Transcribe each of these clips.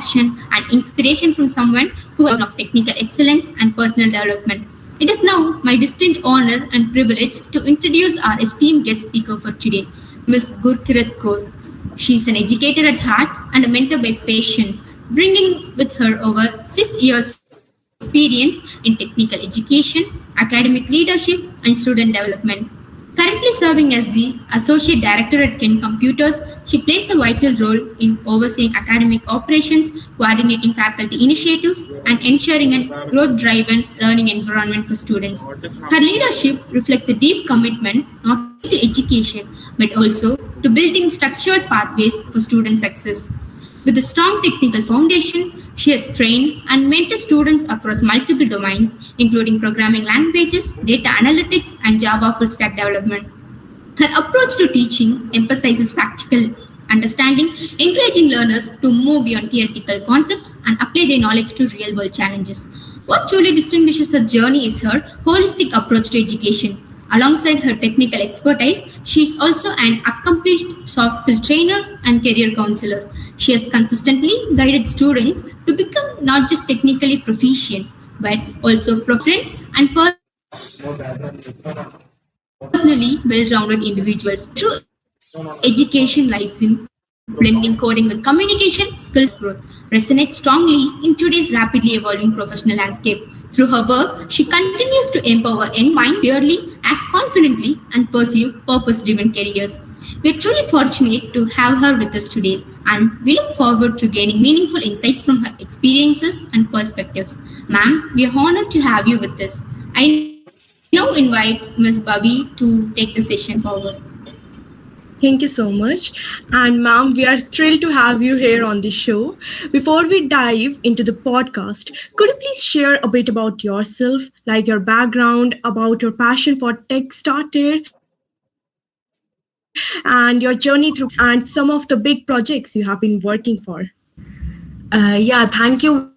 interaction and inspiration from someone who has of technical excellence and personal development. It is now my distinct honor and privilege to introduce our esteemed guest speaker for today, Ms. Gurkirat Kaur. She is an educator at heart and a mentor by passion, bringing with her over 6 years of experience in technical education, academic leadership, and student development. Currently serving as the Associate Director at Ken Computers, she plays a vital role in overseeing academic operations, coordinating faculty initiatives, and ensuring a growth driven learning environment for students. Her leadership reflects a deep commitment not only to education but also to building structured pathways for student success. With a strong technical foundation, she has trained and mentored students across multiple domains, including programming languages, data analytics, and Java full stack development. Her approach to teaching emphasizes practical understanding, encouraging learners to move beyond theoretical concepts and apply their knowledge to real world challenges. What truly distinguishes her journey is her holistic approach to education. Alongside her technical expertise, she is also an accomplished soft skill trainer and career counselor. She has consistently guided students to become not just technically proficient, but also proficient and personally well-rounded individuals. True education lies in blending coding with communication skills growth resonates strongly in today's rapidly evolving professional landscape. Through her work, she continues to empower young minds clearly, act confidently, and pursue purpose-driven careers. We are truly fortunate to have her with us today, and we look forward to gaining meaningful insights from her experiences and perspectives. Ma'am, we are honored to have you with us. I now invite Ms. Bobby to take the session forward. Thank you so much. And ma'am, we are thrilled to have you here on the show. Before we dive into the podcast, could you please share a bit about yourself, like your background, about your passion for tech started, and your journey through and some of the big projects you have been working for? Thank you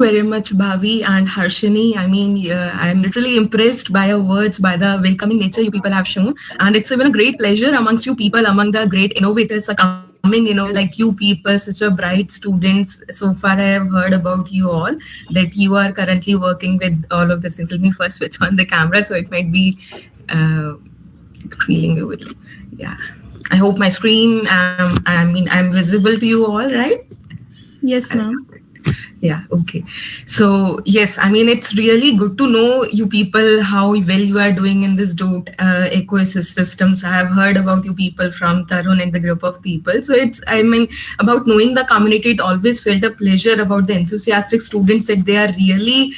very much, Bhavi and Harshini. I mean, yeah, I'm literally impressed by your words, by the welcoming nature you people have shown. And it's even a great pleasure amongst you people, among the great innovators are coming, like you people, such a bright students. So far, I have heard about you all, that you are currently working with all of these things. Let me first switch on the camera so it might be uh, feeling you with. Yeah. I hope my screen, I'm visible to you all, right? Yes, ma'am. Yeah, okay. So yes, I mean, it's really good to know you people how well you are doing in this ecosystems. I have heard about you people from Tarun and the group of people. So it's, I mean, about knowing the community, it always felt a pleasure about the enthusiastic students that they are really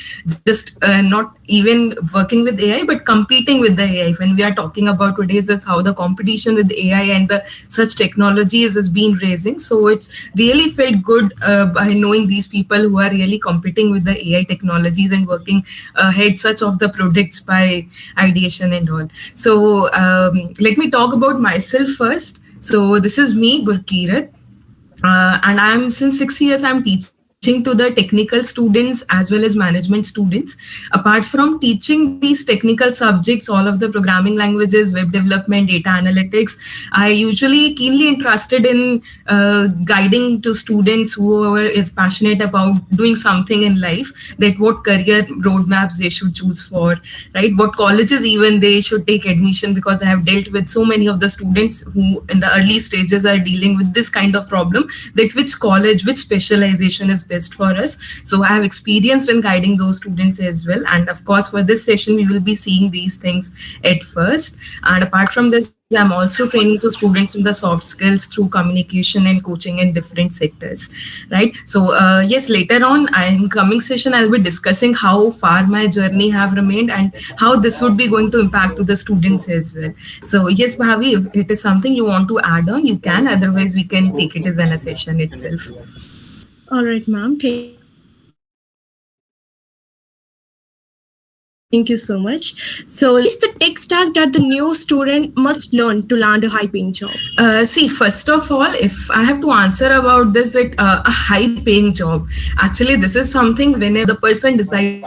just not even working with AI, but competing with the AI. When we are talking about today's is how the competition with AI and the such technologies has been raising. So it's really felt good by knowing these people who are really competing with the AI technologies and working ahead such of the products by ideation and all. So let me talk about myself first. So this is me, Gurkirat. And I'm since 6 years I'm teaching to the technical students as well as management students. Apart from teaching these technical subjects, all of the programming languages, web development, data analytics, I usually keenly interested in guiding to students who is passionate about doing something in life, that what career roadmaps they should choose for, right? What colleges even they should take admission, because I have dealt with so many of the students who in the early stages are dealing with this kind of problem, that which college, which specialization is best for us. So I have experienced in guiding those students as well. And of course, for this session, we will be seeing these things at first. And apart from this, I'm also training to students in the soft skills through communication and coaching in different sectors, right? So yes, later on in coming session, I'll be discussing how far my journey have remained and how this would be going to impact to the students as well. So yes, Bhavi, if it is something you want to add on, you can. Otherwise, we can take it as in a session itself. All right, ma'am. Thank you so much. So, what is the tech stack that the new student must learn to land a high-paying job? See, first of all, if I have to answer about this, that a high paying job, actually, this is something whenever the person decides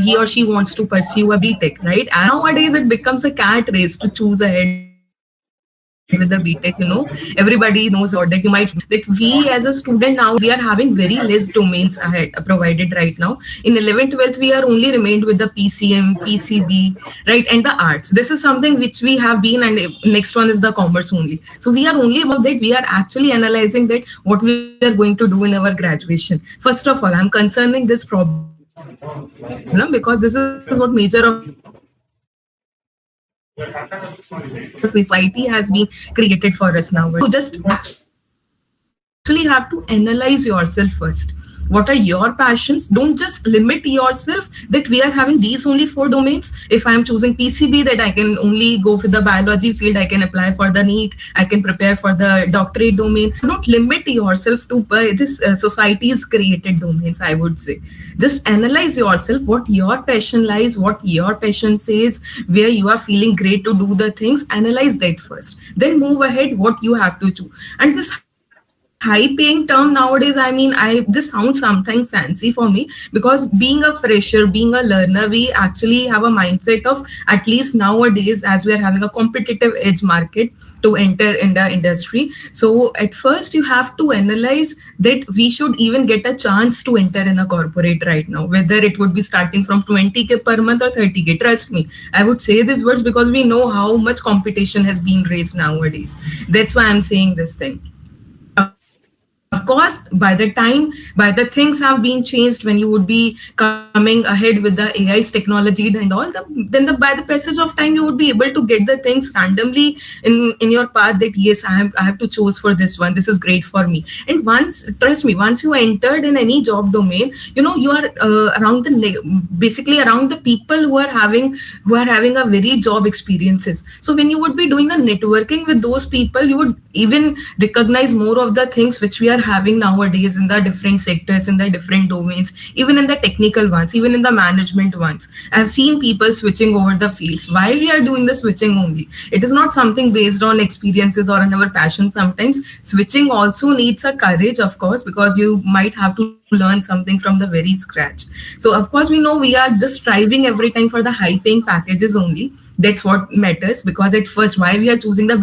he or she wants to pursue a BTech, right? And nowadays, it becomes a cat race to choose a head of the department. with the BTech, everybody knows about that. You might that we as a student now we are having very less domains ahead, provided right now. In 11th, 12th, we are only remained with the PCM, PCB, right, and the arts. This is something which we have been, and next one is the commerce only. So we are only above that. We are actually analyzing that what we are going to do in our graduation. First of all, I'm concerning this problem because this is what major of society has been created for us nowadays. So we should actually analyze what your passion is. You just actually have to analyze yourself first. What are your passions? Don't just limit yourself that we are having these only 4 domains. If I am choosing PCB, that I can only go with the biology field, I can apply for the NEET, I can prepare for the doctorate domain. You should not limit yourself to this society's created domains, I would say. Just analyze yourself what your passion lies, what your passion says, where you are feeling great to do the things. Analyze that first. Then move ahead what you have to do. And this high paying term nowadays, this sounds something fancy for me because being a fresher, being a learner, we actually have a mindset of, at least nowadays, as we are having a competitive edge market to enter in the industry. So at first, you have to analyze that we should even get a chance to enter in a corporate right now, whether it would be starting from 20K per month or 30K. Trust me, I would say these words because we know how much competition has been raised nowadays. That's why I'm saying this thing. Of course, by the things have been changed, when you would be coming ahead with the AI's technology and all, by the passage of time, you would be able to get the things randomly in your path that yes, I have to choose for this one. This is great for me. And trust me, once you entered in any job domain, you are basically around the people who are having a very job experiences. So when you would be doing a networking with those people, you would even recognize more of the things which we are having nowadays in the different sectors, in the different domains, even in the technical ones, even in the management ones. I've seen people switching over the fields. Why we are doing the switching only? It is not something based on experiences or on our passion. Sometimes switching also needs a courage, of course, because you might have to learn something from the very scratch. So of course we know we are just striving every time for the high paying packages only. That's what matters, because at first why we are choosing the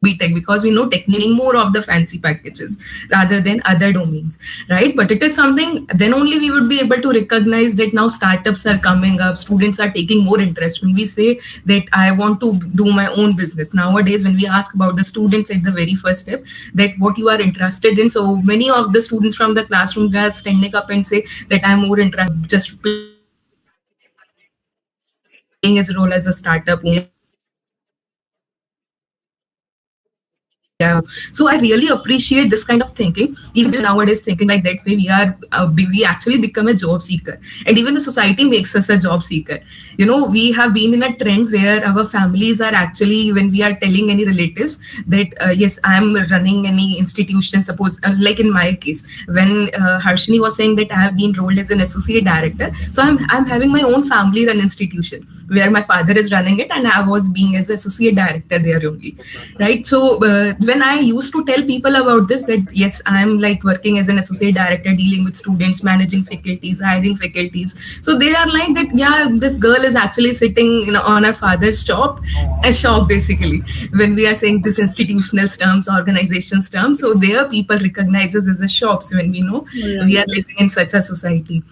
BTech, because we know technically more of the fancy packages rather than other domains, right? But it is something, then only we would be able to recognize that now startups are coming up, students are taking more interest. When we say that I want to do my own business nowadays, when we ask about the students at the very first step, that what you are interested in, so many of the students from the classroom just standing up and say that I'm more interested just playing his role as a startup owner, or maybe playing his role as a startup engineer, or maybe playing his role as a CIO. So I really appreciate this kind of thinking. Even nowadays thinking like that way, we actually become a job seeker, and even the society makes us a job seeker. We have been in a trend where our families are actually, when we are telling any relatives that yes, I am running any institution, suppose like in my case, when Harshini was saying that I have been rolled as an associate director, so I'm having my own family run institution where my father is running it, and I was being as associate director there only, right? So when I used to tell people about this, that yes, I'm like working as an associate director, dealing with students, managing faculties, hiring faculties, so they are like that, yeah, this girl is actually sitting on her father's shop, a shop basically, when we are saying this institutional terms, organizations terms. So there people recognize us as a shops when we know we are Right. living in such a society.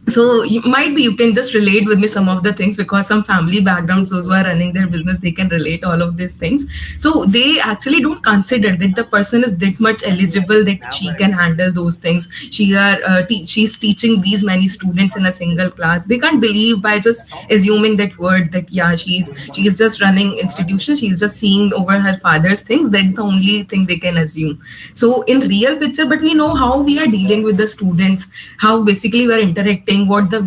So might be you can just relate with me some of the things, because some family backgrounds, those who are running their business, they can relate all of these things. So they actually don't consider that the person is that much eligible that she can handle those things. She's teaching these many students in a single class. They can't believe by just assuming that word, that yeah, she's just running institution, she's just seeing over her father's things. That's the only thing they can assume. So in real picture, but we know how we are dealing with the students, how basically we are interacting, what the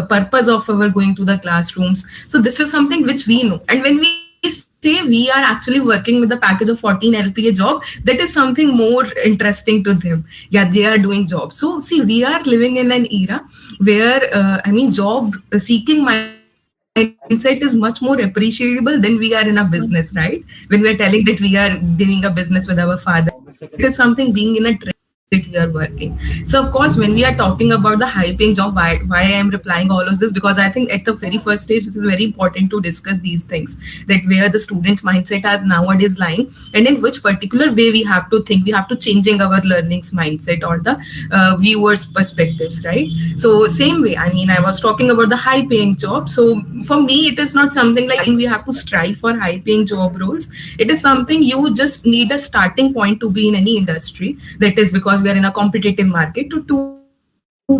purpose of our going to the classrooms. So this is something which we know. And when we say we are actually working with a package of 14 LPA job, that is something more interesting to them. Yeah, they are doing jobs. So see, we are living in an era where job seeking mindset is much more appreciable than we are in a business, right? When we are telling that we are doing a business with our father, so it is something being in a trend. we are working. So of course, when we are talking about the high paying job, why I am replying all of this, because I think at the very first stage it is very important to discuss these things, that where the students mindset are nowadays lying, and in which particular way we have to think, we have to changing our learnings mindset or the viewers perspectives, right? So same way, I mean, I was talking about the high paying job. So for me, it is not something like we have to strive for high paying job roles. It is something you just need a starting point to be in any industry. That is because we are in a competitive market. To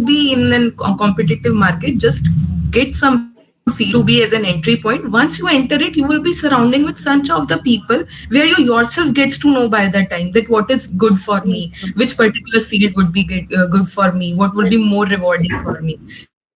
be in a competitive market, just get some field to be as an entry point. Once you enter it, you will be surrounding with such of the people where you yourself gets to know by that time that what is good for me, Yes, which particular field would be good for me, what would be more rewarding for me.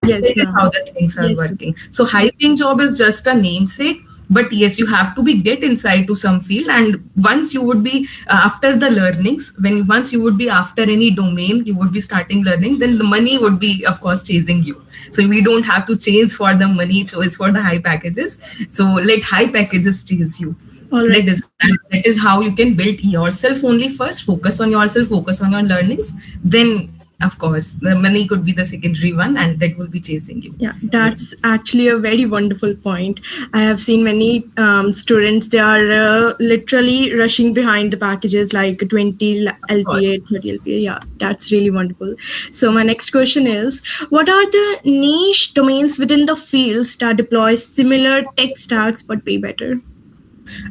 That is how yes, the ma'am. things are working. Yes, So high paying job is just a namesake, but yes, you have to be get inside to some field, and once you would be after the learnings, when once you would be after any domain, you would be starting learning, then the money would be of course chasing you. So we don't have to chase for the money, choice for the high packages. So let high packages chase you. all right. That is how you can build yourself only first, focus on yourself, focus on your learnings, then of course the money could be the secondary one, and that will be chasing you. Yeah, that's Yes, actually a very wonderful point. I have seen many students, they are literally rushing behind the packages like 20 of LPA, course. 30 LPA. Yeah, that's really wonderful. So, my next question is, what are the niche domains within the fields that deploy similar tech stacks but pay better?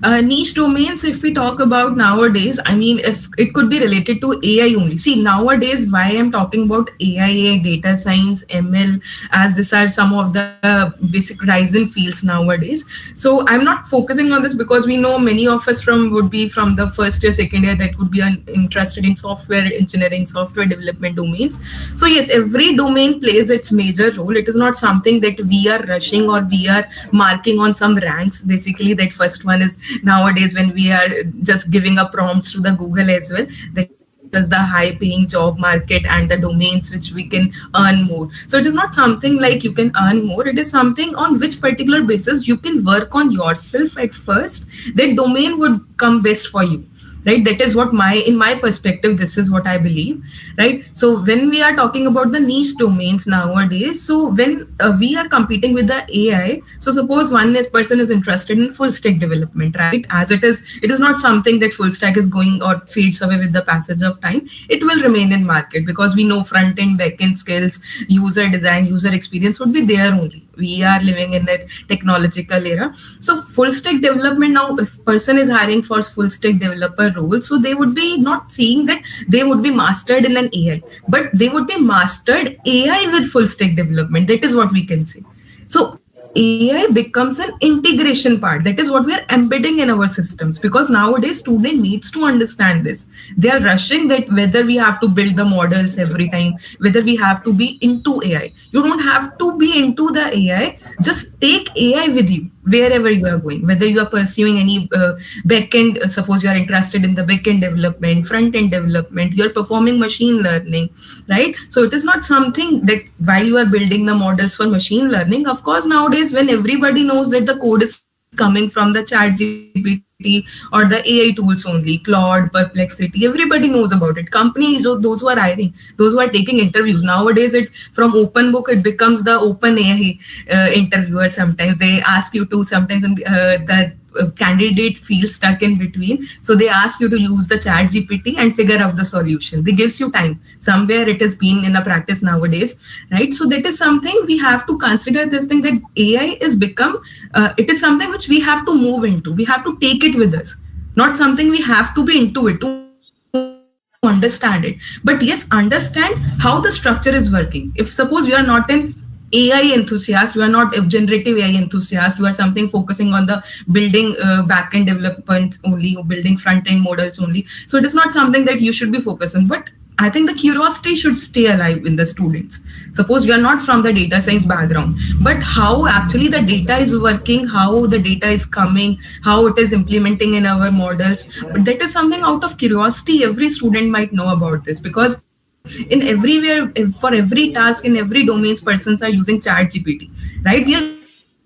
Niche domains, if we talk about nowadays, I mean, if it could be related to AI only. See, nowadays, why I'm talking about AI, data science, ML, as these are some of the basic rising fields nowadays. So I'm not focusing on this because we know many of us from would be from the first year, second year, that would be interested in software engineering, software development domains. So yes, every domain plays its major role. It is not something that we are rushing or we are marking on some ranks. Basically, that first one is nowadays when we are just giving up prompts to the Google as well, that is the high paying job market and the domains which we can earn more. So it is not something like you can earn more, it is something on which particular basis you can work on yourself at first, that domain would come best for you, right? That is what my in my perspective, this is what I believe, right? So when we are talking about the niche domains nowadays, so when we are competing with the AI, so suppose one is person is interested in full stack development, right? As it is not something that full stack is going or fades away with the passage of time. It will remain in market because we know front end, back end skills, user design, user experience would be there only. We are living in that technological era. So full stack development, now if person is hiring for full stack developer role, so they would be not seeing that they would be mastered in an AI, but they would be mastered AI with full stack development. That is what we can say. So AI becomes an integration part. That is what we are embedding in our systems, because nowadays student needs to understand this. They are rushing that whether we have to build the models every time, whether we have to be into AI. You don't have to be into the AI. Just take AI with you wherever you are going, whether you are pursuing any backend, suppose you are interested in the backend development, front end development, you're performing machine learning, right? So it is not something that while you are building the models for machine learning, of course nowadays when everybody knows that the code is coming from the chat GPT or the AI tools only, Claude, Perplexity, everybody knows about it. Companies, those who are hiring, those who are taking interviews, nowadays it from open book it becomes the open AI interviewer. Sometimes they ask you to, sometimes that candidate feels stuck in between, so they ask you to use the chat gpt and figure out the solution. They gives you time, somewhere it has been in a practice nowadays, right? So that is something we have to consider, this thing that AI is become it is something which we have to move into, we have to take it with us, not something we have to be into it to understand it. But yes, understand how the structure is working. If suppose you are not an AI enthusiast, you are not a generative AI enthusiast, you are something focusing on the building back-end development only, or building front-end models only. So it is not something that you should be focused on. But I think the curiosity should stay alive in the students. Suppose you are not from the data science background, but how actually the data is working, how the data is coming, how it is implementing in our models. But that is something out of curiosity every student might know about this, because in everywhere, for every task, in every domains, persons are using chat gpt, right? We are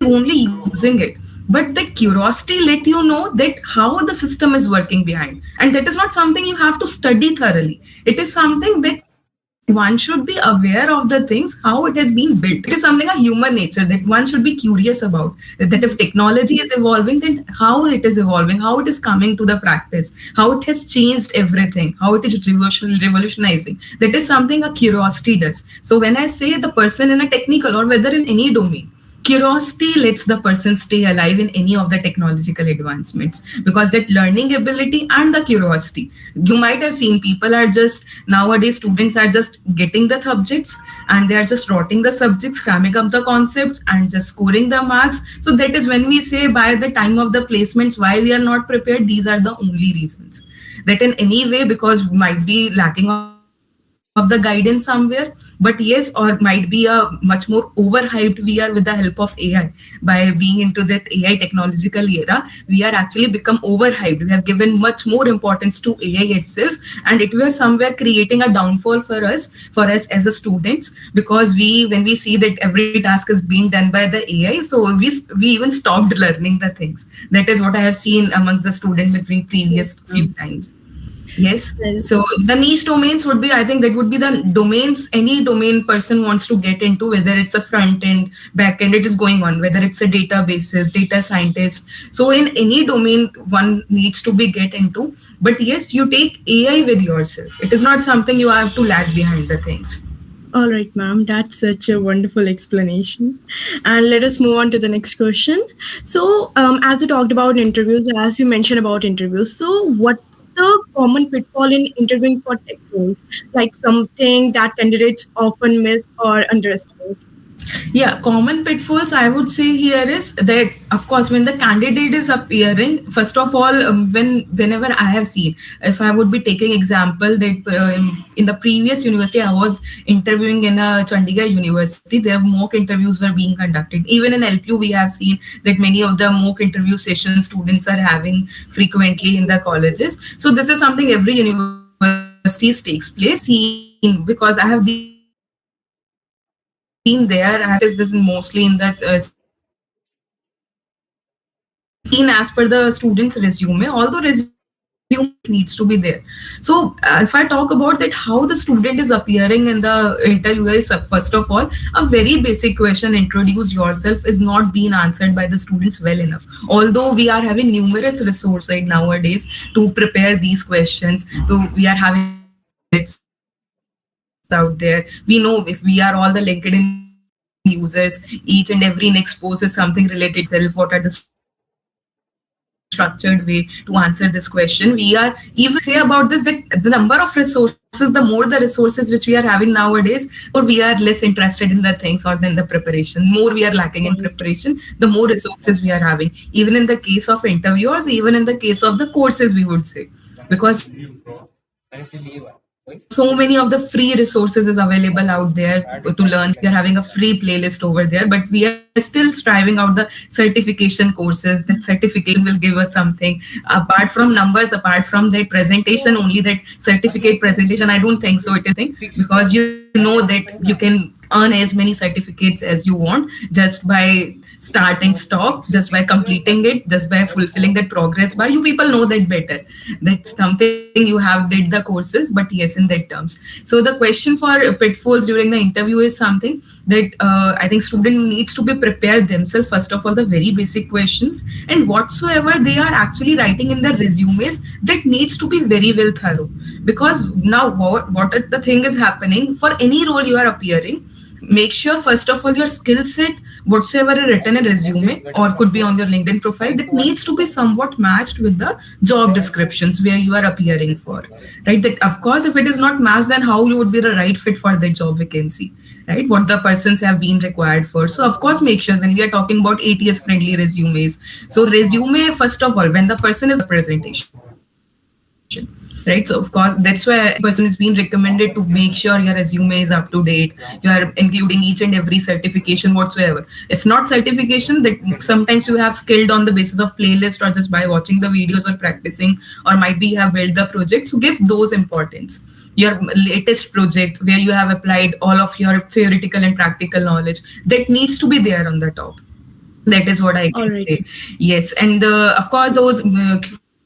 only using it, but but that curiosity let you know that how the system is working behind, and that is not something you have to study thoroughly. It is something that one should be aware of the things, how it has been built. It is something a human nature that one should be curious about, that if technology is evolving, then how it is evolving, how it is coming to the practice, how it has changed everything, how it is revolutionizing. That is something a curiosity does. So when I say the person in a technical or whether in any domain, curiosity lets the person stay alive in any of the technological advancements, because that learning ability and the curiosity, you might have seen people are just nowadays, students are just getting the subjects and they are just rotting the subjects, cramming up the concepts and just scoring the marks. So that is when we say by the time of the placements why we are not prepared. These are the only reasons, that in any way, because we might be lacking of the guidance somewhere, but yes, or might be a much more overhyped we are with the help of AI. By being into that AI technological era, we are actually become overhyped. We have given much more importance to AI itself, and it were somewhere creating a downfall for us as a students, because when we see that every task is being done by the AI, so we even stopped learning the things. That is what I have seen amongst the student between previous few times. Yes. Well, So the niche domains would be, I think that would be the domains any domain person wants to get into, whether it's a front end, back end, it is going on, whether it's a databases, data scientist. So in any domain, one needs to be get into. But yes, you take AI with yourself. It is not something you have to lag behind the things. all right, ma'am. That's such a wonderful explanation. And let us move on to the next question. So, as you talked about interviews, as you mentioned about interviews, so what's the common pitfall in interviewing for tech roles? Like something that candidates often miss or underestimate? Yeah, common pitfalls I would say here is that, of course, when the candidate is appearing, first of all, whenever I have seen, if I would be taking example that in the previous university I was interviewing in a Chandigarh university, their mock interviews were being conducted. Even in LPU, we have seen that many of the mock interview sessions students are having frequently in the colleges. So this is something every university takes place. Seen because I have been there. I have practiced this mostly in the seen as per the student's resume. Although resume is important, but candidate needs to be there. So if I talk about that, how the student is appearing in the interview is, first of all, a very basic question: introduce yourself, is not being answered by the students well enough. Although we are having numerous resources right nowadays to prepare these questions, we are having candidates out there. We know if we are all the LinkedIn users, each and every next post is something related to our self. What are the structured way to answer this question? We are even say about this that the number of resources, the more the resources which we are having nowadays, or we are less interested in the things or than the preparation. More we are lacking in preparation, the more resources we are having. Even in the case of interviewers, even in the case of the courses, we would say, because so many of the free resources is available out there to learn. We are having a free playlist over there, but we are still striving out the certification courses. That certification will give us something apart from numbers, apart from that presentation. Only that certificate presentation, I don't think so it is enough, because you know that you can earn as many certificates as you want just by start and stop, just by completing it, just by fulfilling that progress bar. You people know that better. That's something you have did the courses, but yes, in that terms. So the question for pitfalls during the interview is something that I think student needs to be prepared themselves, first of all, the very basic questions, and whatsoever they are actually writing in their resumes, that needs to be very well thorough. Because now what the thing is happening, for any role you are appearing, make sure first of all your skill set, whatsoever is written in resume or could be on your LinkedIn profile, that needs to be somewhat matched with the job descriptions where you are appearing for, right? That, of course, if it is not matched, then how you would be the right fit for that job vacancy, right? What the persons have been required for. So of course, make sure when we are talking about ATS friendly resumes, so resume, first of all, when the person is presentation, right? So of course, that's why person is being recommended to make sure your resume is up to date, you are including each and every certification whatsoever. If not certification, that sometimes you have skilled on the basis of playlist or just by watching the videos or practicing, or might be you have built the project, so give those importance. Your latest project where you have applied all of your theoretical and practical knowledge, that needs to be there on the top. That is what I All can right. say. Yes, and of course, those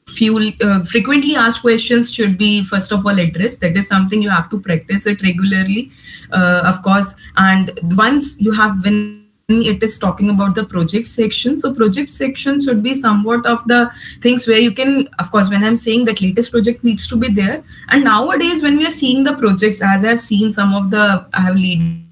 few frequently asked questions should be first of all addressed. That is something you have to practice it regularly, of course. And once you have, when it is talking about the project section, so project section should be somewhat of the things where you can, of course, when I'm saying that latest project needs to be there. And nowadays, when we are seeing the projects, as I've seen some of the, I have leading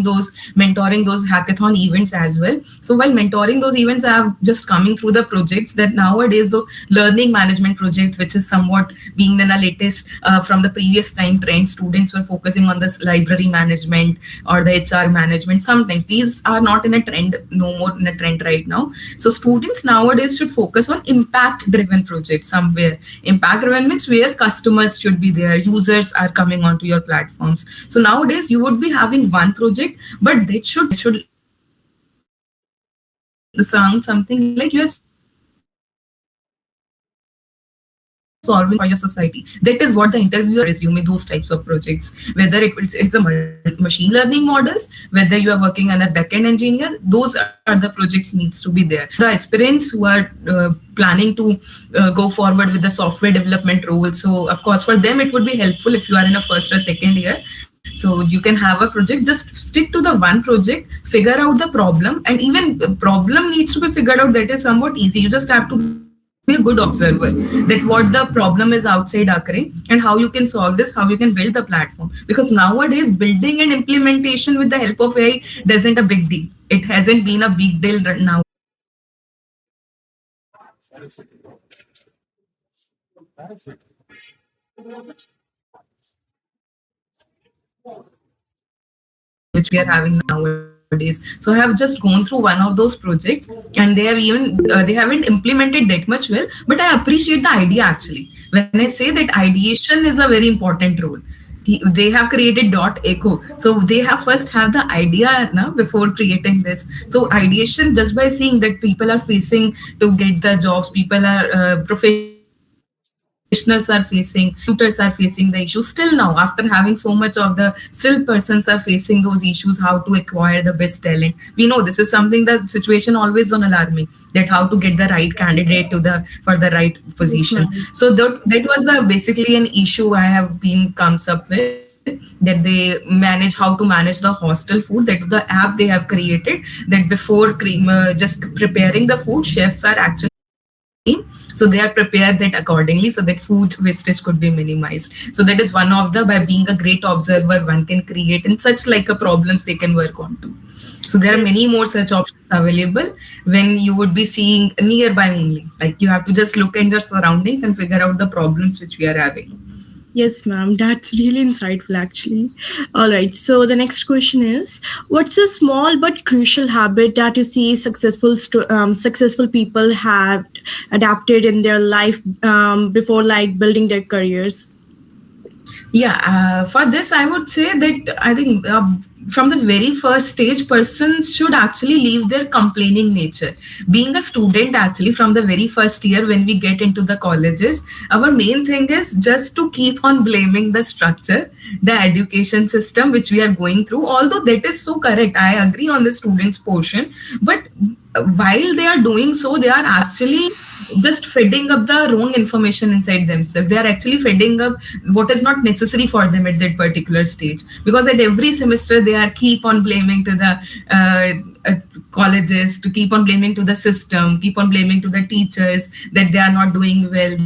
those, mentoring those hackathon events as well. So while mentoring those events, I have just coming through the projects that nowadays the learning management project, which is somewhat being in a latest from the previous time trend, students were focusing on this library management or the HR management. Sometimes these are not in a trend, no more in a trend right now. So students nowadays should focus on impact driven projects somewhere. Impact driven means where customers should be there, users are coming onto your platforms. So nowadays you would be having one project, but that should sound something like you're solving something for your society. That is what the interviewer would see in your resume, those types of projects. Whether it's a machine learning models, whether you are working on a backend engineer, those are the projects needs to be there. The aspirants who are planning to go forward with the software development role, so of course for them it would be helpful if you are in a first or second year. So you can have a project, just stick to the one project, figure out the problem, and even problem needs to be figured out. That is somewhat easy. You just have to be a good observer that what the problem is outside occurring and how you can solve this, how you can build the platform. Because nowadays building and implementation with the help of AI doesn't a big deal. It hasn't been a big deal nowadays. Which we are having nowadays. So I have just gone through one of those projects, and they haven't implemented that much well, but I appreciate the idea actually. When I say that ideation is a very important role. They have created .eco, so they have first have the idea now before creating this. So ideation, just by seeing that people are facing to get the jobs, people are professionals are facing, recruiters are facing the issues still now. After having so much of the, still persons are facing those issues, how to acquire the best talent. We know this is something, the situation always on alarming, that how to get the right candidate to the for the right position. Yes, ma'am. So that was the basically an issue I have been comes up with, that they manage how to manage the hostel food. That the app they have created, that before just preparing the food, chefs are actually team, so they are prepared that accordingly so that food wastage could be minimized. So that is one of the, by being a great observer, one can create and such like a problems they can work on to. So there are many more such options available when you would be seeing nearby only. Like you have to just look at your surroundings and figure out the problems which we are having. Yes, ma'am. That's really insightful, actually. All right. So the next question is, what's a small but crucial habit that you see successful people have adapted in their life before, like, building their careers? Yeah, for this, I would say that I think from the very first stage, persons should actually leave their complaining nature. Being a student, actually, from the very first year when we get into the colleges, our main thing is just to keep on blaming the structure, the education system which we are going through. Although that is so correct, I agree on the students' portion, but while they are doing so, they are actually just feeding up the wrong information inside themselves. They are actually feeding up what is not necessary for them at that particular stage, because at every semester they are keep on blaming to the colleges, to keep on blaming to the system, keep on blaming to the teachers that they are not doing well,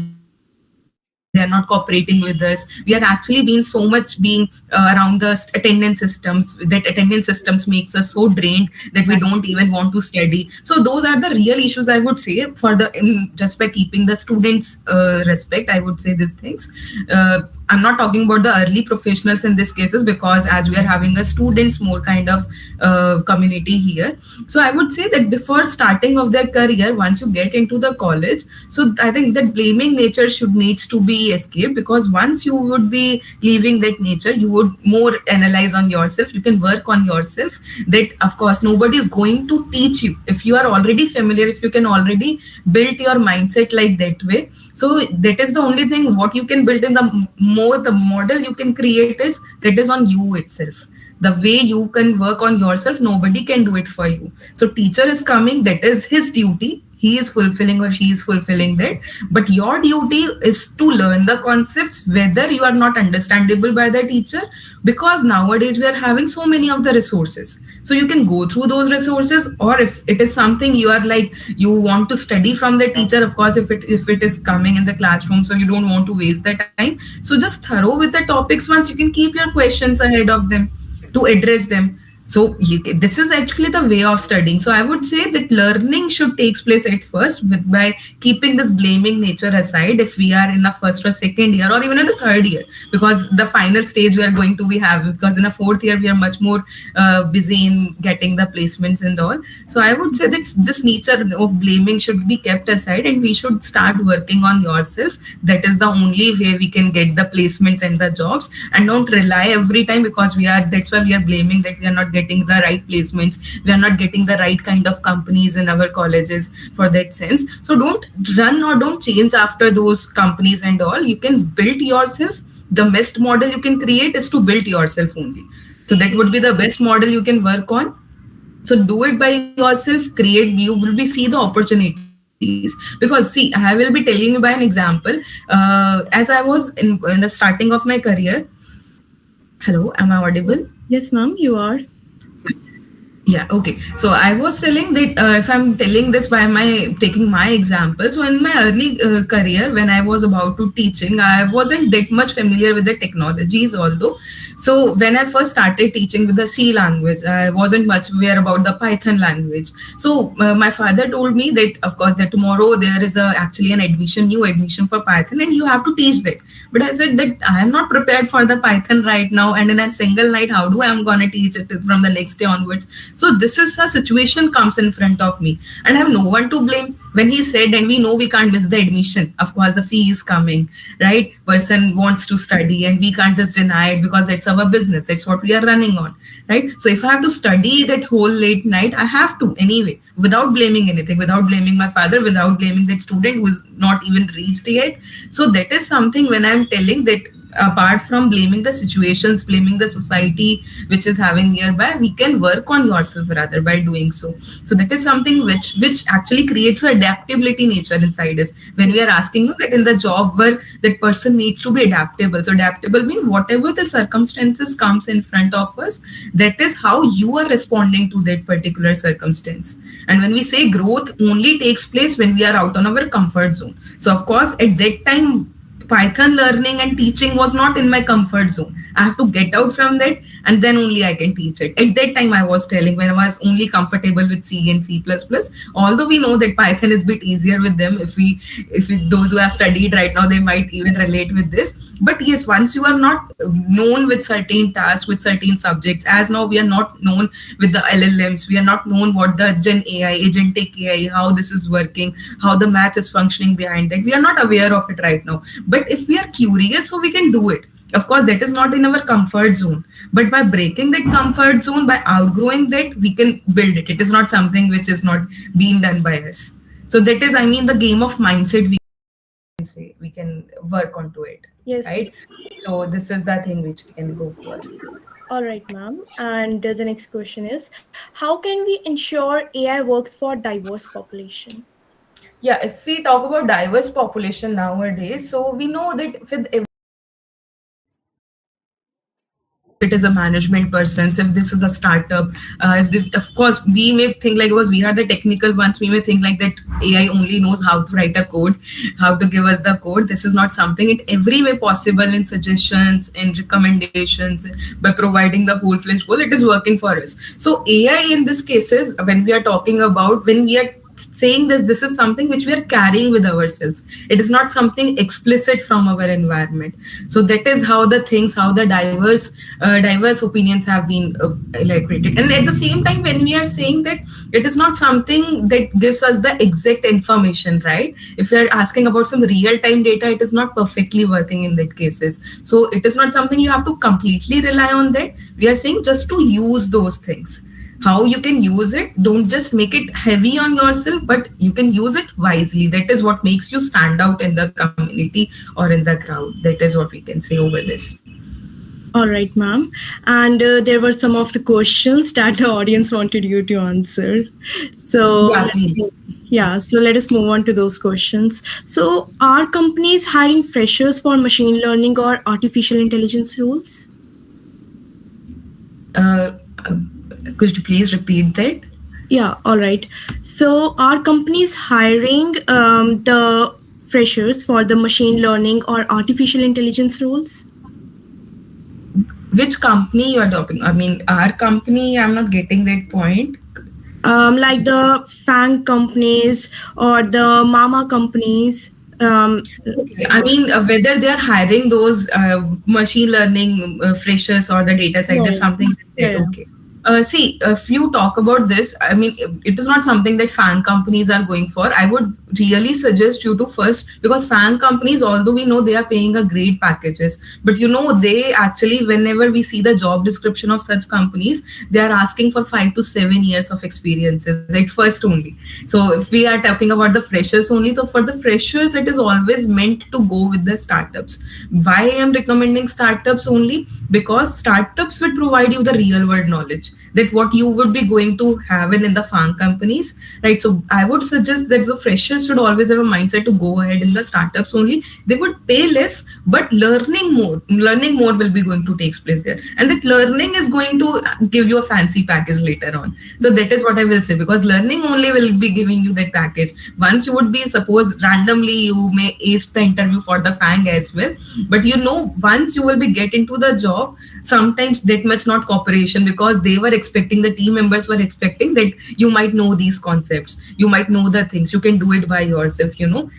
they are not cooperating with us. We are actually being so much being around the attendance systems, that attendance systems makes us so drained that we don't even want to study. So those are the real issues, I would say, for the just by keeping the students respect, I would say these things. I'm not talking about the early professionals in these cases, because as we are having a students more kind of community here. So I would say that before starting of their career, once you get into the college, so I think that blaming nature should needs to be escaped, because once you would be leaving that nature, you would more analyze on yourself, you can work on yourself. That of course nobody is going to teach you. If you are already familiar, if you can already build your mindset like that way, so that is the only thing what you can build in the more the model you can create is that is on you itself. The way you can work on yourself, nobody can do it for you. So teacher is coming, that is his duty, he is fulfilling or she is fulfilling that. But your duty is to learn the concepts whether you are not understandable by the teacher, because nowadays we are having so many of the resources. So you can go through those resources, or if it is something you are like you want to study from the teacher, of course, if it is coming in the classroom, so you don't want to waste the time, so just thorough with the topics. Once, you can keep your questions ahead of them to address them. So this is actually the way of studying. So I would say that learning should takes place at first by keeping this blaming nature aside, if we are in a first or second year or even in the third year, because the final stage we are going to be having, because in a fourth year we are much more busy in getting the placements and all. So I would say that this nature of blaming should be kept aside, and we should start working on yourself. That is the only way we can get the placements and the jobs. And don't rely every time, because that's why we are blaming that we are not getting the right placements, we are not getting the right kind of companies in our colleges for that sense. So don't run or don't change after those companies and all. You can build yourself. The best model you can create is to build yourself only. So that would be the best model you can work on. So do it by yourself, create, you will be see the opportunities. Because see, I will be telling you by an example. As I was in the starting of my career. Hello, am I audible? Yes, ma'am, you are. Yeah, okay. So I was telling that if I'm telling this by taking my example, so in my early career, when I was about to teaching, I wasn't that much familiar with the technologies, although. So when I first started teaching with the C language, I wasn't much aware about the Python language. So my father told me that, of course, that tomorrow there is actually an new admission for Python, and you have to teach that. But I said that I am not prepared for the Python right now, and in a single night, how do I am going to teach it from the next day onwards? So this is a situation comes in front of me, and I have no one to blame. When he said, and we know we can't miss the admission, of course the fee is coming, right? Person wants to study, and we can't just deny it because it's our business. It's what we are running on, right? So if I have to study that whole late night, I have to anyway, without blaming anything, without blaming my father, without blaming that student who is not even reached yet. So that is something when I'm telling that, apart from blaming the situations, blaming the society which is having nearby, we can work on yourself rather by doing so. So that is something which actually creates an adaptability nature inside us. When we are asking you that in the job work, that person needs to be adaptable. So adaptable means whatever the circumstances comes in front of us, that is how you are responding to that particular circumstance. And when we say growth only takes place when we are out on our comfort zone. So of course at that time, Python learning and teaching was not in my comfort zone. I have to get out from that, and then only I can teach it. At that time, I was telling when I was only comfortable with C and C++. Although we know that Python is a bit easier with them. If those who have studied right now, they might even relate with this. But yes, once you are not known with certain tasks, with certain subjects, as now we are not known with the LLMs, we are not known what the Gen AI, agentic AI, how this is working, how the math is functioning behind that. We are not aware of it right now. But if we are curious, so we can do it. Of course, that is not in our comfort zone. But by breaking that comfort zone, by outgrowing that, we can build it. It is not something which is not being done by us. So that is, I mean, the game of mindset, we can say, we can work onto it. Yes. Right? So this is the thing which we can go for. All right, ma'am. And the next question is, how can we ensure AI works for diverse population? Yeah, if we talk about diverse population nowadays, so we know that with it is a management person, if this is a startup, of course we may think like, because we are the technical ones, we may think like that AI only knows how to write a code, how to give us the code. This is not something. In every way possible, in suggestions, in recommendations, by providing the whole-fledged goal, it is working for us. So AI in this cases, when we are talking about, when we are saying this is something which we are carrying with ourselves. It is not something explicit from our environment. So that is how the things, how the diverse opinions have been created. And at the same time, when we are saying that it is not something that gives us the exact information, right? If we are asking about some real-time data, it is not perfectly working in that cases. So it is not something you have to completely rely on that. We are saying just to use those things. How you can use it, don't just make it heavy on yourself, but you can use it wisely. That is what makes you stand out in the community or in the crowd. That is what we can say over this. All right, ma'am. And there were some of the questions that the audience wanted you to answer. So, Yeah, please. yeah, so let us move on to those questions. So, are companies hiring freshers for machine learning or artificial intelligence roles? Uh, uh, could you please repeat that? Yeah, all right. So, are companies hiring the freshers for the machine learning or artificial intelligence roles? Which company you are talking? I mean, our company. I'm not getting that point. Like the FANG companies or the Mama companies. Okay. I mean, whether they are hiring those machine learning freshers or the data Yeah, scientists, something like yeah, that. yeah. Okay. See, if you talk about this, I mean, it is not something that fan companies are going for. I would really suggest you to first, because fan companies, although we know they are paying a great packages, but they actually, whenever we see the job description of such companies, they are asking for 5 to 7 years of experiences at first only. So if we are talking about the freshers only, so for the freshers, it is always meant to go with the startups. Why I am recommending startups only? Because startups would provide you the real world knowledge that what you would be going to have in the farm companies, right? So I would suggest that the freshers should always have a mindset to go ahead in the startups only. They would pay less, but learning more will be going to take place there, and that learning is going to give you a fancy package later on. So that is what I will say, because learning only will be giving you that package. Once you would be, suppose randomly you may ace the interview for the fang as well, but once you will be get into the job, sometimes that much not cooperation, because they were expecting, the team members were expecting that you might know these concepts, you might know the things, you can do it by yourself.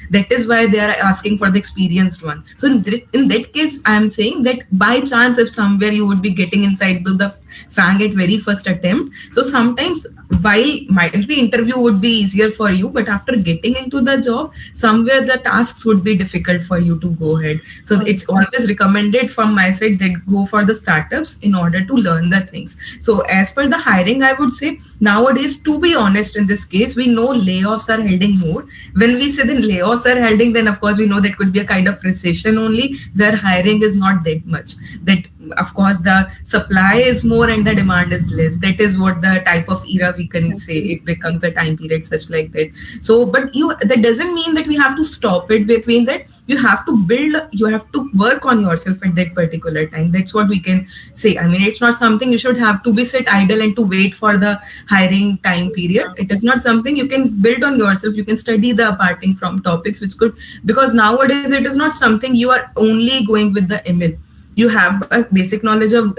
That is why they are asking for the experienced one. So in that case, I am saying that by chance, if somewhere you would be getting inside the fang at very first attempt, so sometimes while might be interview would be easier for you, but after getting into the job, somewhere the tasks would be difficult for you to go ahead. So All it's always recommended from my side that go for the startups in order to learn the things. So as per the hiring, I would say nowadays, to be honest, in this case, we know layoffs are holding more. When we say then layoffs are holding, then of course we know that could be a kind of recession only, where hiring is not that much. That of course the supply is more and the demand is less. That is what the type of era we can say, it becomes a time period such like that. So but that doesn't mean that we have to stop it between that. You have to build, you have to work on yourself at that particular time. That's what we can say. I mean, it's not something you should have to be sit idle and to wait for the hiring time period. It is not something you can build on yourself. You can study the aparting from topics which could, because nowadays it is not something you are only going with the ML. You have a basic knowledge of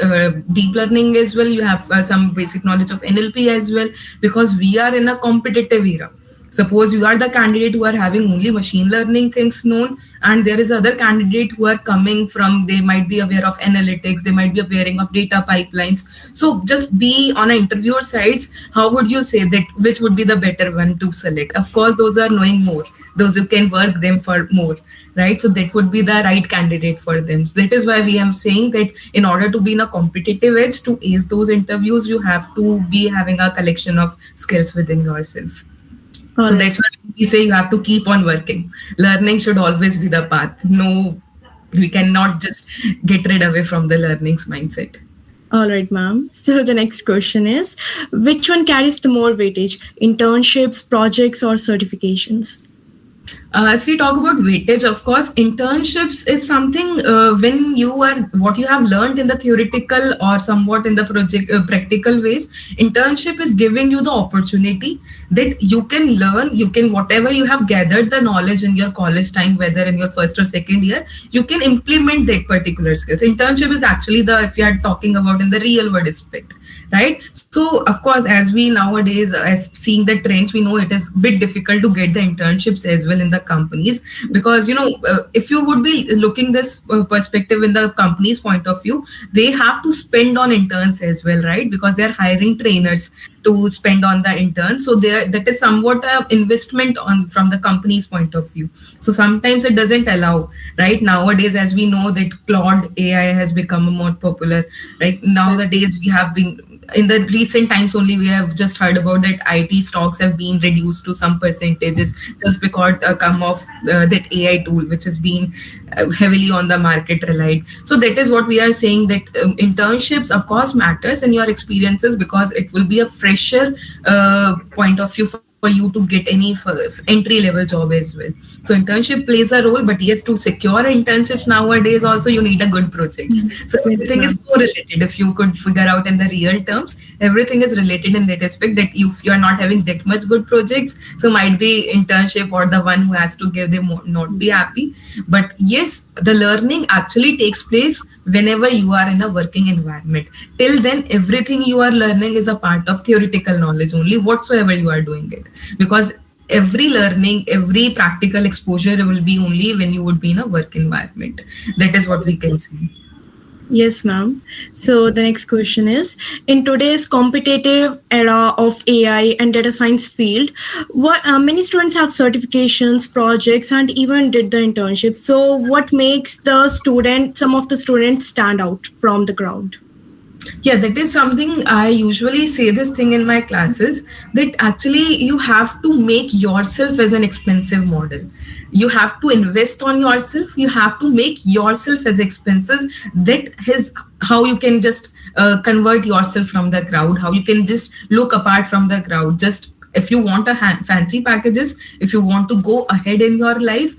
deep learning as well. You have some basic knowledge of NLP as well, because we are in a competitive era. Suppose you are the candidate who are having only machine learning things known, and there is other candidate who are coming from, they might be aware of analytics, they might be aware of data pipelines. So just be on an interviewer sides, how would you say that which would be the better one to select? Of course, those are knowing more, those who can work them for more, right? So that would be the right candidate for them. So that is why we am saying that in order to be in a competitive edge to ace those interviews, you have to be having a collection of skills within yourself. So right. that's why we say you have to keep on working. Learning should always be the path. No, we cannot just get rid away from the learning's mindset. All right, ma'am. So the next question is, which one carries the more weightage? Internships, projects, or certifications? If we talk about weightage, of course, internships is something when you are what you have learned in the theoretical or somewhat in the project practical ways. Internship is giving you the opportunity that you can learn, you can whatever you have gathered the knowledge in your college time, whether in your first or second year, you can implement that particular skills. Internship is actually the, if you are talking about in the real world aspect, right? So of course, as we nowadays as seeing the trends, we know it is a bit difficult to get the internships as well in the companies, because if you would be looking this perspective in the company's point of view, they have to spend on interns as well, right? Because they're hiring trainers to spend on the interns, so there that is somewhat a investment on from the company's point of view. So sometimes it doesn't allow, right? Nowadays, as we know that Claude AI has become more popular, right? Nowadays we have been in the recent times only we have just heard about that IT stocks have been reduced to some percentages just because come of that AI tool which has been heavily on the market relied. So that is what we are saying, that internships of course matters in your experiences, because it will be a fresher point of view for you to get any entry level job as well. So internship plays a role, but yes, to secure internships nowadays also you need a good projects. So Yes, everything is ma'am. so related. If you could figure out in the real terms, everything is related in that aspect, that if you are not having that much good projects, so might be internship or the one who has to give them not be happy. But yes, the learning actually takes place whenever you are in a working environment. Till then everything you are learning is a part of theoretical knowledge only, whatsoever you are doing it, because every learning, every practical exposure will be only when you would be in a work environment. That is what we can say. Yes, ma'am. So the next question is, in today's competitive era of AI and data science field, what many students have certifications, projects, and even did the internship. So what makes some of the students stand out from the crowd? Yeah, that is something I usually say this thing in my classes, that actually you have to make yourself as an expensive model. You have to invest on yourself. You have to make yourself as expenses. That is how you can just convert yourself from the crowd, how you can just look apart from the crowd. Just if you want a fancy packages, if you want to go ahead in your life,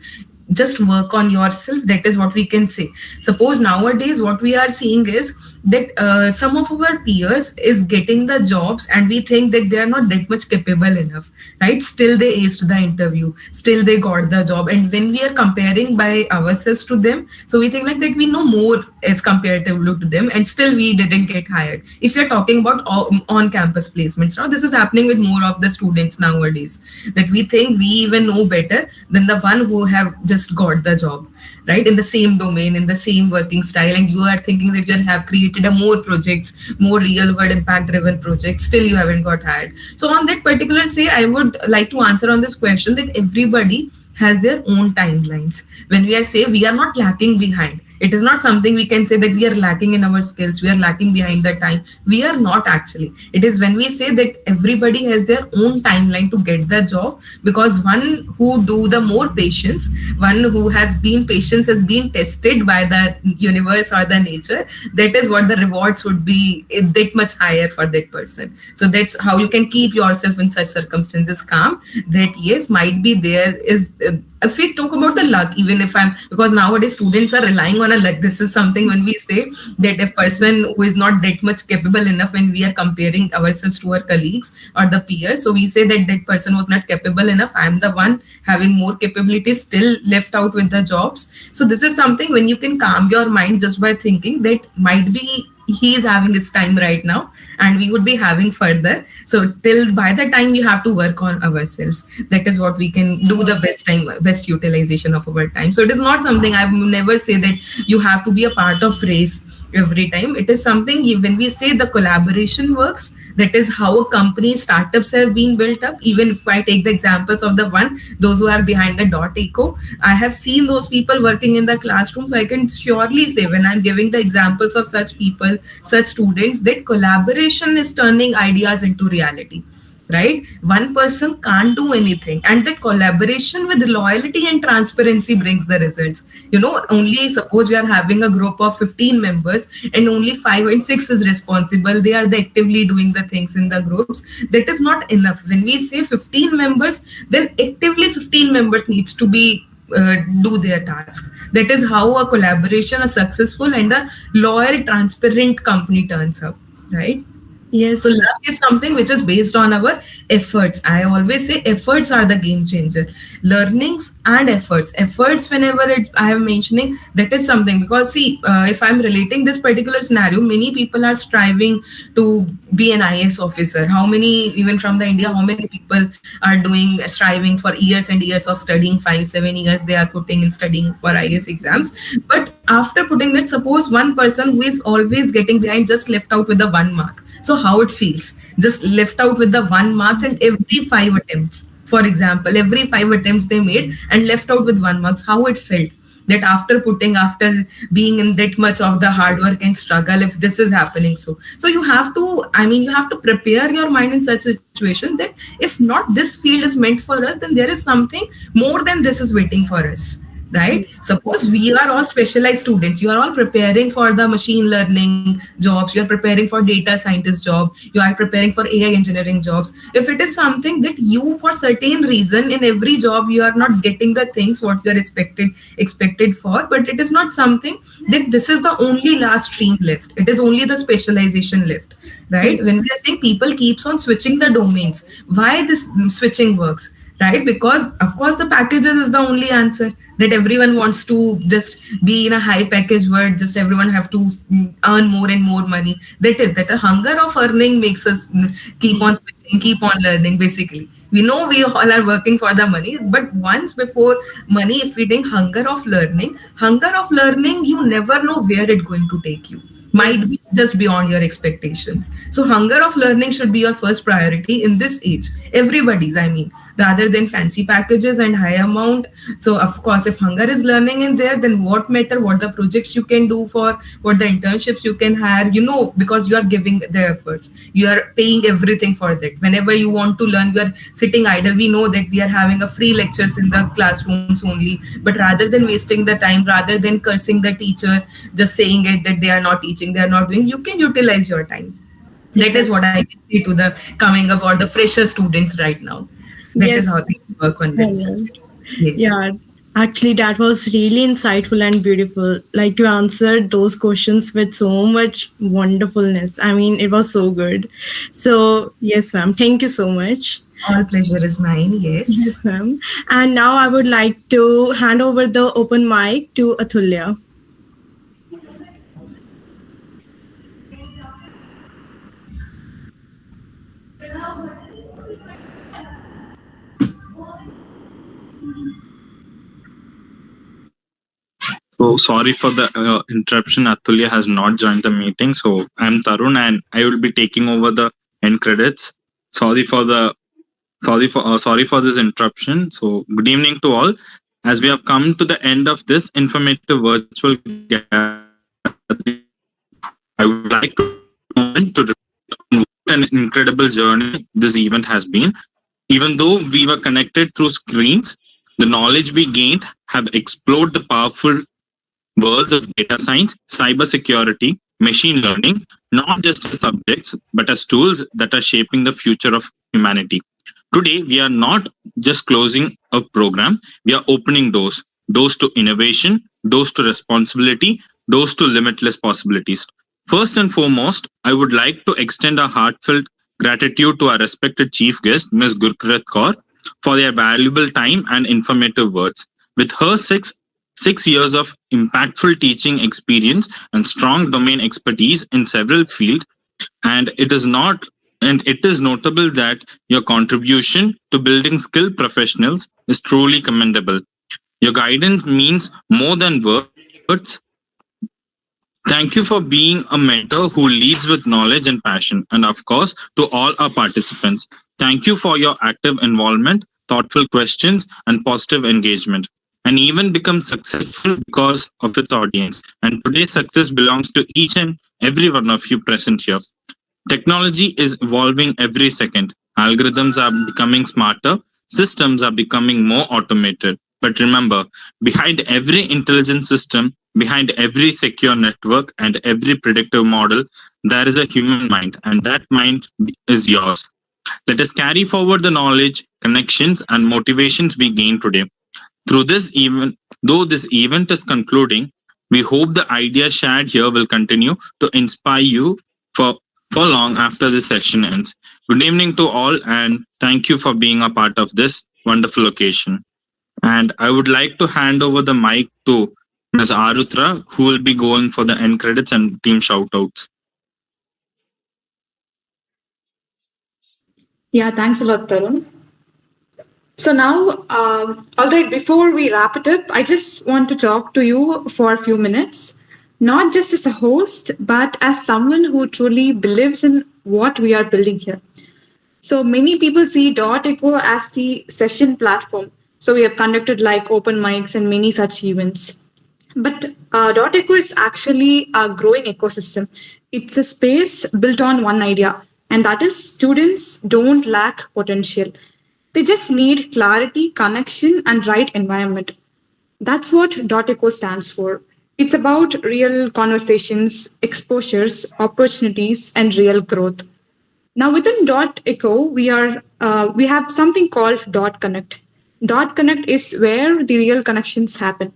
just work on yourself. That is what we can say. Suppose nowadays what we are seeing is that some of our peers is getting the jobs and we think that they are not that much capable enough, right? Still they aced the interview, still they got the job, and when we are comparing by ourselves to them, so we think like that we know more as comparatively to them, and still we didn't get hired. If you're talking about on campus placements, now this is happening with more of the students nowadays, that we think we even know better than the one who have just got the job, right, in the same domain, in the same working style, and you are thinking that you have created a more projects, more real world impact driven projects, still you haven't got hired. So on that particular say, I would like to answer on this question, that everybody has their own timelines. When we are say we are not lacking behind, it is not something we can say that we are lacking in our skills, we are lacking behind the time. We are not actually. It is when we say that everybody has their own timeline to get the job, because one who do the more patience, one who has been patience has been tested by the universe or the nature, that is what the rewards would be that much higher for that person. So that's how you can keep yourself in such circumstances calm, that yes, might be there is if we talk about the luck, even if I'm, because nowadays students are relying on a luck. This is something when we say that a person who is not that much capable enough, when we are comparing ourselves to our colleagues or the peers, so we say that that person was not capable enough, I'm the one having more capabilities, still left out with the jobs. So this is something when you can calm your mind just by thinking that might be he is having his time right now and we would be having further. So till by the time we have to work on ourselves, that is what we can do the best utilization of our time. So it is not something, I will never say that you have to be a part of race every time. It is something when we say the collaboration works, that is how a company startups have been built up. Even if I take the examples of the one, those who are behind the DotEco, I have seen those people working in the classroom. So I can surely say, when I'm giving the examples of such people, such students, that collaboration is turning ideas into reality, right? One person can't do anything, and that collaboration with loyalty and transparency brings the results. Only suppose we are having a group of 15 members and only 5 and 6 is responsible, they are the actively doing the things in the groups. That is not enough. When we say 15 members, then actively 15 members needs to be do their tasks. That is how a collaboration, a successful and a loyal, transparent company turns up, right? Yes, So luck is something which is based on our efforts. I always say efforts are the game changer. Learnings and efforts. Efforts, whenever I am mentioning, that is something, because see, if I'm relating this particular scenario, many people are striving to be an IAS officer. How many, even from the India, how many people are doing striving for years and years of studying, 5-7 years they are putting in studying for IAS exams. But after putting that, suppose one person who is always getting behind just left out with the 1 mark. So how it feels, just left out with the 1 marks, and every 5 attempts, for example, every 5 attempts they made and left out with 1 marks, how it felt. that after being in that much of the hard work and struggle, if this is happening. So you have to, I mean, you have to prepare your mind in such situation that if not this field is meant for us, then there is something more than this is waiting for us, right? Suppose we are all specialized students, you are all preparing for the machine learning jobs, you are preparing for data scientist job, you are preparing for AI engineering jobs. If it is something that you, for certain reason, in every job you are not getting the things what you are expected for, but it is not something that this is the only last stream left, it is only the specialization left, right? When we are saying people keeps on switching the domains, why this switching works, right? Because of course the packages is the only answer, that everyone wants to just be in a high package world, just everyone have to earn more and more money. That a hunger of earning makes us keep on switching, keep on learning. Basically, we know we all are working for the money, but once before money, if we think hunger of learning, you never know where it's going to take you, might be just beyond your expectations. So hunger of learning should be your first priority in this age, everybody's, I mean, rather than fancy packages and high amount. So of course, if hunger is learning in there, then what matter what the projects you can do, for what the internships you can hire, because you are giving the efforts, you are paying everything for that. Whenever you want to learn, you are sitting idle. We know that we are having a free lectures in the classrooms only, but rather than wasting the time, rather than cursing the teacher, just saying it that they are not teaching, they are not doing, you can utilize your time. That is what I can say to the coming up or the fresher students right now. That is how they work on themselves. Yes. Yeah, actually, that was really insightful and beautiful. Like, you answered those questions with so much wonderfulness. I mean, it was so good. So, yes, ma'am, thank you so much. All pleasure is mine. Yes. Yes, ma'am. And now I would like to hand over the open mic to Atulya. So sorry for the interruption. Atulya has not joined the meeting. So I'm Tarun, and I will be taking over the end credits. Sorry for this interruption. So good evening to all. As we have come to the end of this informative virtual gathering, I would like to reflect on what an incredible journey this event has been. Even though we were connected through screens, the knowledge we gained have explored the powerful worlds of data science, cybersecurity, machine learning, not just as subjects, but as tools that are shaping the future of humanity. Today, we are not just closing a program, we are opening doors to innovation, doors to responsibility, doors to limitless possibilities. First and foremost, I would like to extend a heartfelt gratitude to our respected chief guest, Ms. Gurkirat Kaur, for their valuable time and informative words. With her six years of impactful teaching experience and strong domain expertise in several fields, and it is notable that your contribution to building skilled professionals is truly commendable. Your guidance means more than words. Thank you for being a mentor who leads with knowledge and passion. And of course, to all our participants, thank you for your active involvement, thoughtful questions, and positive engagement. And even become successful because of its audience. And today's success belongs to each and every one of you present here. Technology is evolving every second. Algorithms are becoming smarter, systems are becoming more automated. But remember, behind every intelligent system, behind every secure network, and every predictive model, there is a human mind, and that mind is yours. Let us carry forward the knowledge, connections, and motivations we gain today. Through this event, though this event is concluding, we hope the ideas shared here will continue to inspire you for long after this session ends. Good evening to all, and thank you for being a part of this wonderful occasion. And I would like to hand over the mic to Ms. Arutra, who will be going for the end credits and team shoutouts. Yeah, thanks a lot, Tarun. So now, all right, before we wrap it up, I just want to talk to you for a few minutes, not just as a host, but as someone who truly believes in what we are building here. So many people see DotEco as the session platform. So we have conducted like open mics and many such events. But DotEco is actually a growing ecosystem. It's a space built on one idea, and that is students don't lack potential. They just need clarity, connection, and right environment. That's what DotEco stands for. It's about real conversations, exposures, opportunities, and real growth. Now within DotEco, we have something called Dot Connect. Dot Connect is where the real connections happen.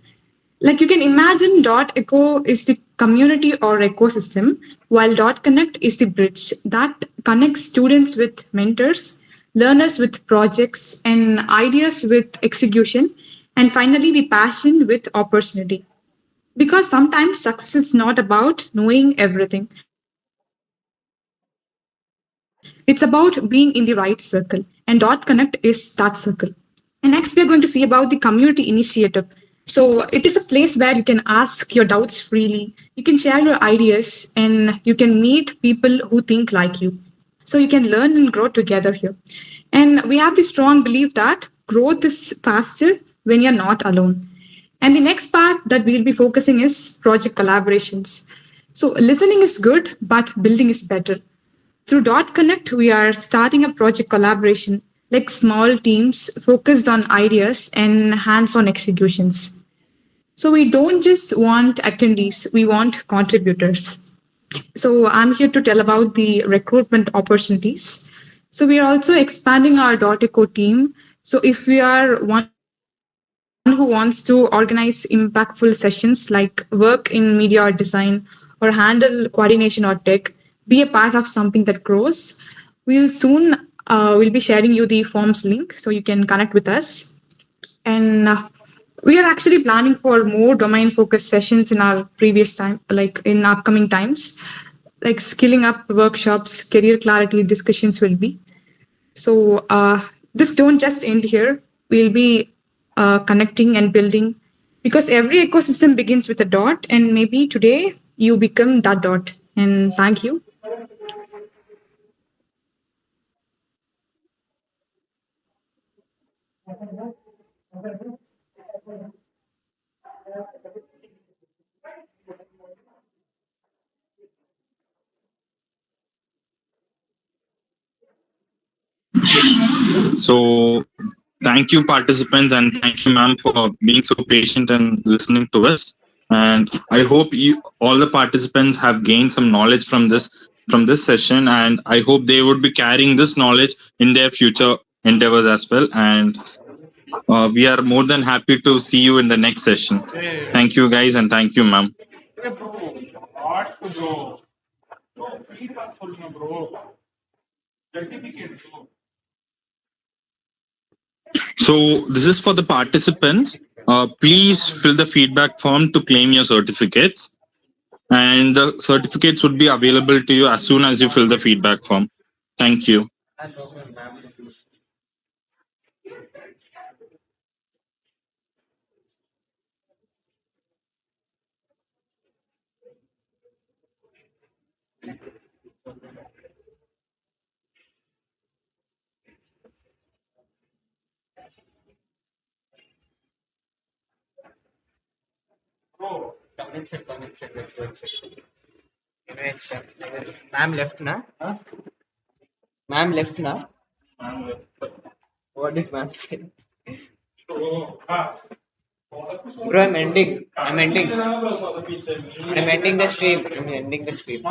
Like you can imagine, DotEco is the community or ecosystem, while Dot Connect is the bridge that connects students with mentors, learners with projects, and ideas with execution, and finally the passion with opportunity. Because sometimes success is not about knowing everything. It's about being in the right circle. And Dot Connect is that circle. And next, we are going to see about the community initiative. So, it is a place where you can ask your doubts freely, you can share your ideas, and you can meet people who think like you. So, you can learn and grow together here. And we have the strong belief that growth is faster when you're not alone. And the next part that we'll be focusing is project collaborations. So, listening is good, but building is better. Through Dot Connect, we are starting a project collaboration, like small teams focused on ideas and hands on executions. So we don't just want attendees, we want contributors. So I'm here to tell about the recruitment opportunities. So we are also expanding our DotEco team. So if we are one who wants to organize impactful sessions like work in media or design or handle coordination or tech, be a part of something that grows, we'll be sharing you the forms link so you can connect with us. And we are actually planning for more domain focused sessions in our previous time, like in upcoming times, like skilling up workshops, career clarity discussions will be. So this don't just end here. We'll be connecting and building because every ecosystem begins with a dot, and maybe today you become that dot. And thank you. So, thank you, participants, and thank you, ma'am, for being so patient and listening to us. And I hope you, all the participants, have gained some knowledge from this session, and I hope they would be carrying this knowledge in their future endeavors as well. And we are more than happy to see you in the next session. Thank you, guys, and thank you, ma'am. So this is for the participants. Please fill the feedback form to claim your certificates, and the certificates would be available to you as soon as you fill the feedback form. Thank you. Ma'am left na? Ma'am left na? What did ma'am say? Bro, I'm ending. I'm ending. I'm ending the stream. I'm ending the stream.